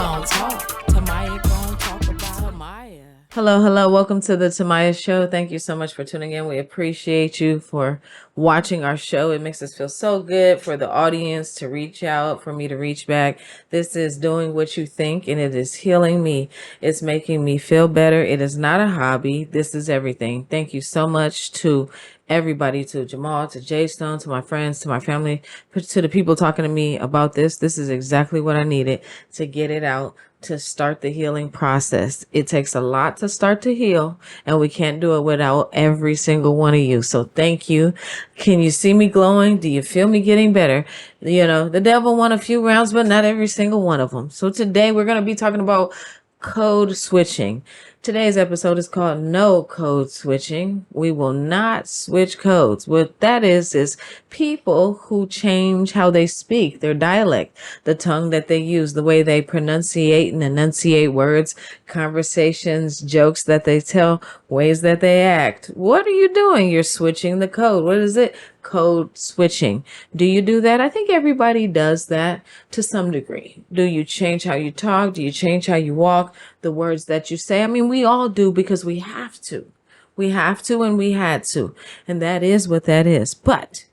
gon' talk. Tamaya gon' talk about Tamaya. Hello. Welcome to the Tamaya Show. Thank you so much for tuning in. We appreciate you for watching our show. It makes us feel so good for the audience to reach out, for me to reach back. This is doing what you think, and it is healing me. It's making me feel better. It is not a hobby. This is everything. Thank you so much to everybody, to Jamal, to Jay Stone, to my friends, to my family, to the people talking to me about this. This is exactly what I needed to get it out, to start the healing process. It takes a lot to start to heal, and we can't do it without every single one of you. So thank you. Can you see me glowing? Do you feel me getting better? You know, the devil won a few rounds, but not every single one of them. So today we're going to be talking about code switching. Today's episode is called No Code Switching. We will not switch codes. What that is people who change how they speak, their dialect, the tongue that they use, the way they pronunciate and enunciate words, conversations, jokes that they tell, ways that they act. What are you doing? You're switching the code. What is it? Code switching. Do you do that? I think everybody does that to some degree. Do you change how you talk? Do you change how you walk? The words that you say? I mean, we all do because we have to. We have to and we had to. And that is what that is. But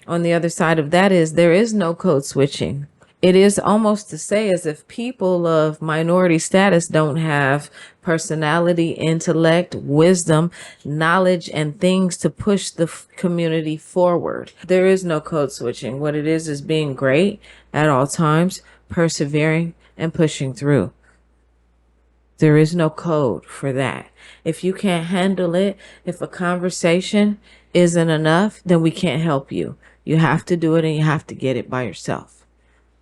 on the other side of that is there is no code switching. It is almost to say as if people of minority status don't have personality, intellect, wisdom, knowledge, and things to push the community forward. There is no code switching. What it is being great at all times, persevering, and pushing through. There is no code for that. If you can't handle it, if a conversation isn't enough, then we can't help you. You have to do it and you have to get it by yourself.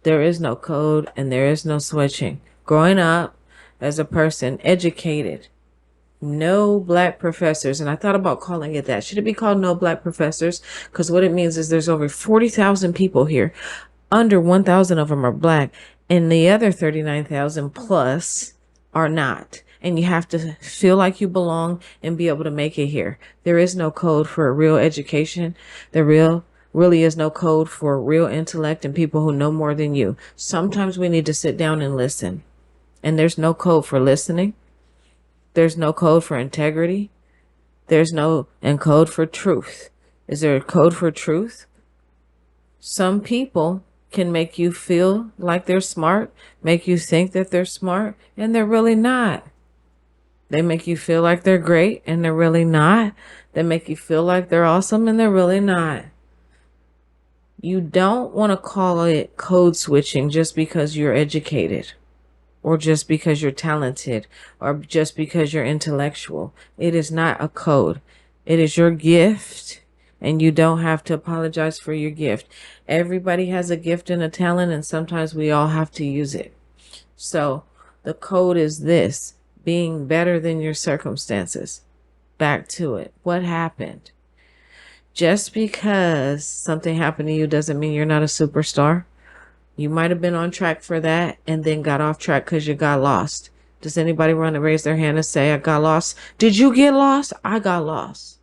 There is no code and there is no switching. Growing up as a person, educated, no black professors. And I thought about calling it that. Should it be called No Black Professors? Because what it means is there's over 40,000 people here. Under 1,000 of them are black. And the other 39,000 plus are not. And you have to feel like you belong and be able to make it here. There is no code for a real education. There really is no code for real intellect and people who know more than you. Sometimes we need to sit down and listen. And there's no code for listening. There's no code for integrity. There's no code for truth. Is there a code for truth? Some people can make you feel like they're smart, make you think that they're smart, and they're really not. They make you feel like they're great, and they're really not. They make you feel like they're awesome, and they're really not. You don't want to call it code switching just because you're educated, or just because you're talented, or just because you're intellectual. It is not a code. It is your gift. And you don't have to apologize for your gift. Everybody has a gift and a talent, and sometimes we all have to use it. So the code is this: being better than your circumstances. Back to it. What happened? Just because something happened to you doesn't mean you're not a superstar. You might have been on track for that and then got off track because you got lost. Does anybody want to raise their hand and say, I got lost? Did you get lost? I got lost.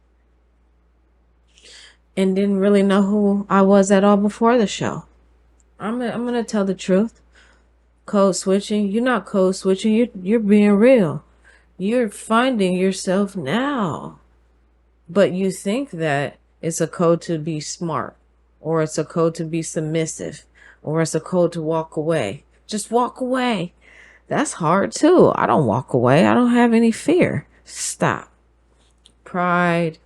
And didn't really know who I was at all before the show. I'm gonna tell the truth. Code switching. You're not code switching. You're being real. You're finding yourself now. But you think that it's a code to be smart, or it's a code to be submissive, or it's a code to walk away. Just walk away. That's hard too. I don't walk away. I don't have any fear. Stop. Pride,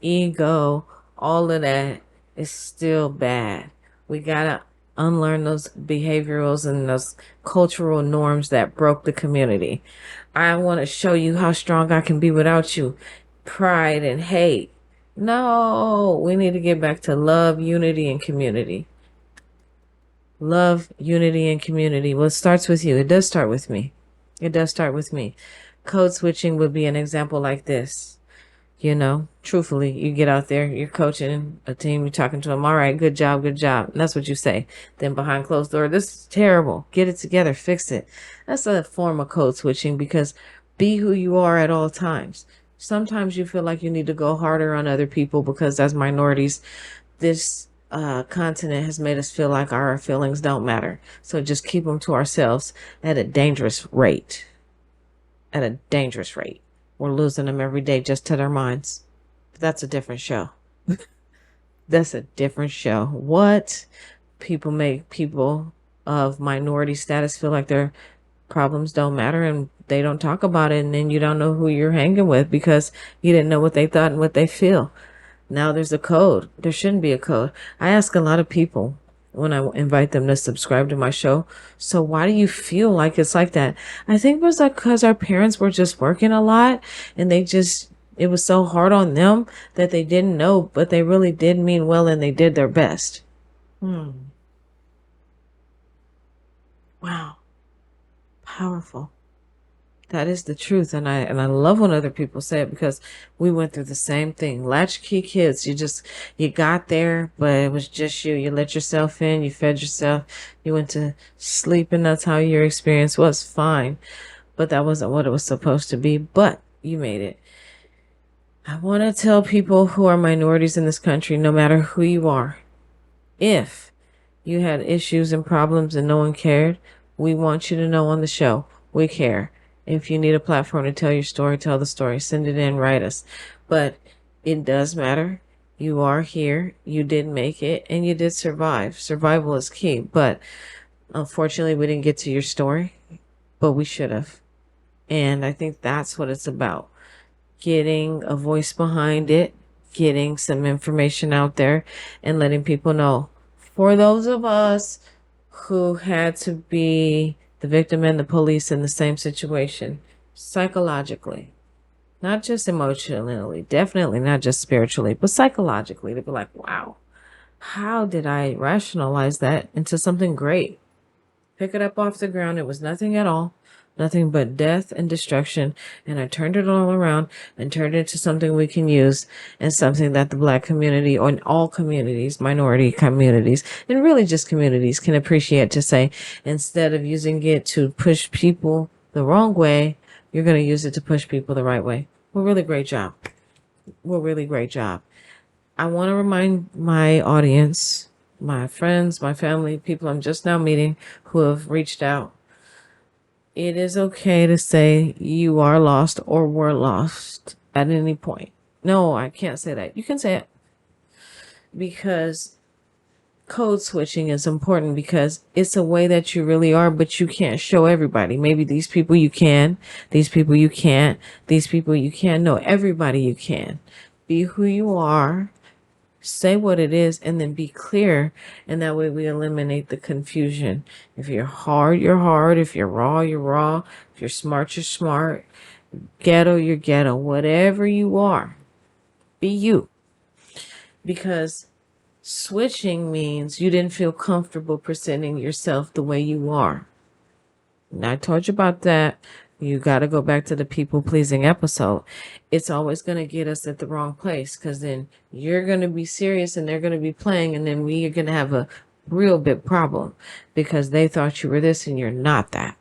ego, all of that is still bad. We gotta unlearn those behaviorals and those cultural norms that broke the community. I want to show you how strong I can be without you. Pride and hate. No, we need to get back to love, unity, and community. Love, unity, and community. Well, it starts with you. It does start with me. It does start with me. Code switching would be an example like this. You know, truthfully, you get out there, you're coaching a team, you're talking to them, all right, good job, good job. And that's what you say. Then behind closed door, this is terrible. Get it together, fix it. That's a form of code switching, because be who you are at all times. Sometimes you feel like you need to go harder on other people because as minorities, this continent has made us feel like our feelings don't matter. So just keep them to ourselves at a dangerous rate. At a dangerous rate. We're losing them every day just to their minds. But that's a different show. That's a different show. What? People make people of minority status feel like their problems don't matter and they don't talk about it, and then you don't know who you're hanging with because you didn't know what they thought and what they feel. Now there's a code. There shouldn't be a code. I ask a lot of people when I invite them to subscribe to my show, so why do you feel like it's like that? I think it was like because our parents were just working a lot and it was so hard on them that they didn't know, but they really did mean well and they did their best. Wow. Powerful. That is the truth, and I love when other people say it because we went through the same thing. Latchkey kids, you got there, but it was just you. You let yourself in, you fed yourself, you went to sleep, and that's how your experience was. Fine, but that wasn't what it was supposed to be. But you made it. I want to tell people who are minorities in this country, no matter who you are, if you had issues and problems and no one cared, we want you to know on the show we care. If you need a platform to tell your story, tell the story. Send it in, write us. But it does matter. You are here. You did make it, and you did survive. Survival is key. But unfortunately, we didn't get to your story, but we should have. And I think that's what it's about. Getting a voice behind it, getting some information out there, and letting people know. For those of us who had to be the victim and the police in the same situation, psychologically, not just emotionally, definitely not just spiritually, but psychologically, to be like, wow, how did I rationalize that into something great? Pick it up off the ground. It was nothing at all, nothing but death and destruction. And I turned it all around and turned it into something we can use and something that the Black community, or in all communities, minority communities, and really just communities can appreciate, to say, instead of using it to push people the wrong way, you're going to use it to push people the right way. Well, really great job. Well, really great job. I want to remind my audience, my friends, my family, people I'm just now meeting who have reached out. It is okay to say you are lost or were lost at any point. No, I can't say that. You can say it, because code switching is important, because it's a way that you really are, but you can't show everybody. Maybe these people you can, these people you can't, these people you can. No, everybody you can. Be who you are. Say what it is, and then be clear, and that way we eliminate the confusion. If you're hard, you're hard. If you're raw, you're raw. If you're smart, you're smart. Ghetto, you're ghetto. Whatever you are, be you. Because switching means you didn't feel comfortable presenting yourself the way you are. And I told you about that. You got to go back to the people pleasing episode. It's always going to get us at the wrong place, because then you're going to be serious and they're going to be playing, and then we are going to have a real big problem because they thought you were this and you're not that.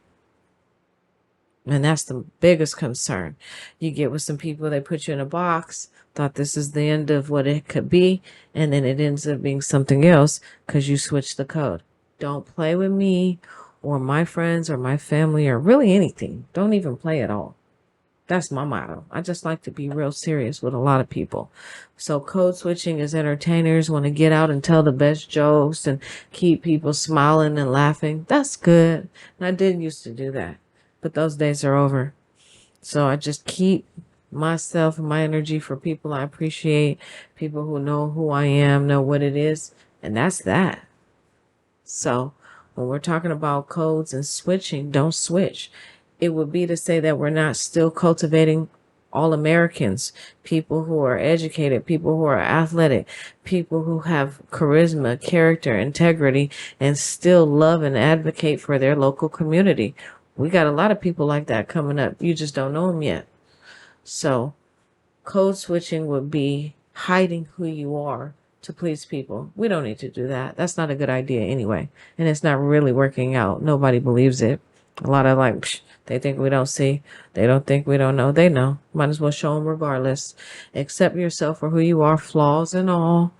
And that's the biggest concern. You get with some people, they put you in a box, thought this is the end of what it could be, and then it ends up being something else because you switched the code. Don't play with me or my friends or my family or really anything. Don't even play at all. That's my motto. I just like to be real serious with a lot of people. So code switching is entertainers want to get out and tell the best jokes and keep people smiling and laughing. That's good. And I did used to do that, but those days are over. So I just keep myself and my energy for people I appreciate, people who know who I am, know what it is, and that's that. So when we're talking about codes and switching, don't switch. It would be to say that we're not still cultivating all Americans, people who are educated, people who are athletic, people who have charisma, character, integrity, and still love and advocate for their local community. We got a lot of people like that coming up. You just don't know them yet. So code switching would be hiding who you are to please people. We don't need to do that. That's not a good idea anyway. And it's not really working out. Nobody believes it. A lot of they think we don't see. They don't think we don't know. They know. Might as well show them regardless. Accept yourself for who you are, flaws and all.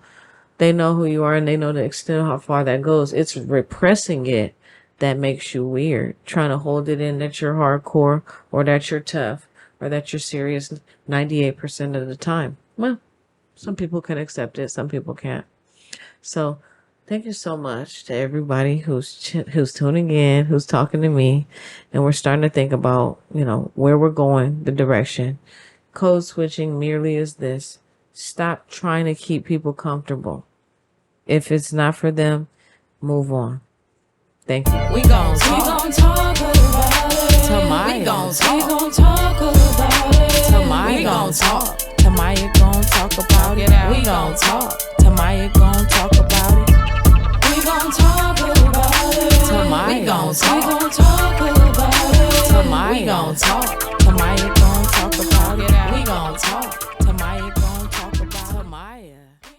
They know who you are and they know the extent of how far that goes. It's repressing it that makes you weird. Trying to hold it in that you're hardcore or that you're tough or that you're serious 98% of the time. Well, some people can accept it, some people can't. So thank you so much to everybody who's tuning in, who's talking to me, and we're starting to think about, where we're going, the direction. Code switching merely is this: stop trying to keep people comfortable. If it's not for them, move on. Thank you. We gon' talk about it. Tamaya. We gon' talk about it. Tamaya. We gon' talk. Tamaya gon' talk about it. We gon' talk. Tamaya gon' talk about it. We gon' talk about it. Tamaya. We gon' talk about it. Tamaya. We gon' talk.